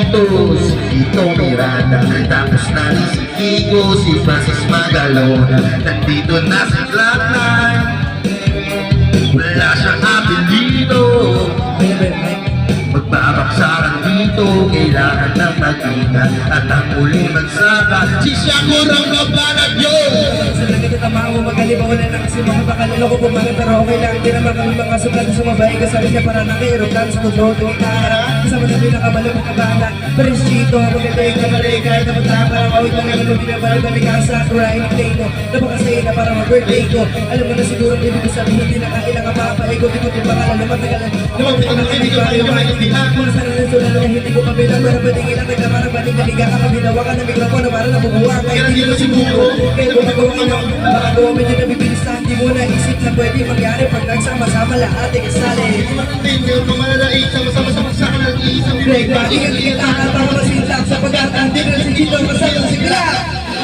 dito si Tito Miranda, tapos na rin si Kiko, si Francis Magalona. Nandito na si Flatline, wala siyang apelido. Magbabaksakan dito, kailangan ng mag-ingat. At ang uli magsaka, si Shakurang Babanag yun. Sa lagay na tama mo magaling, wala na kasi mga bakalilo ko pumalit. Pero okay lang, di naman kami mga sulat. Sumabay ka sa rin para naka-aeroplano sa tuto. Kasama na pinakabalo mga bata. Pero si Chito, magandang na balik. Kahit na magtaparang awit lang naman mo binabalik. Balik ka sa crying play ko. Napakasaya na para mag-birthday ko. Alam mo na siguro, ibig ko sabihin, hindi na kailang mapapaigot. Ikaw din pangalan na matagalan. Lumapit ang hindi ko kayo maintindihan. Mga sana na sulat na hindi ko kabilang. Pero patingin lang, nagkamarang balik. Kaliga ka mabinawa ka ng mikropono para nabubuwang. Kaya hindi mo siguro, Kaya gumagawa ka ng mga gawa medyo nabibilisan. Di mo naisip na pwede mangyari pag nagsama-sama lahat ay kasali. Hindi mo malalaig, sama-sama sa kanal, iisang Greg, bakit ang tingin ang atang masintak sa pagkatang din na si Gito masaya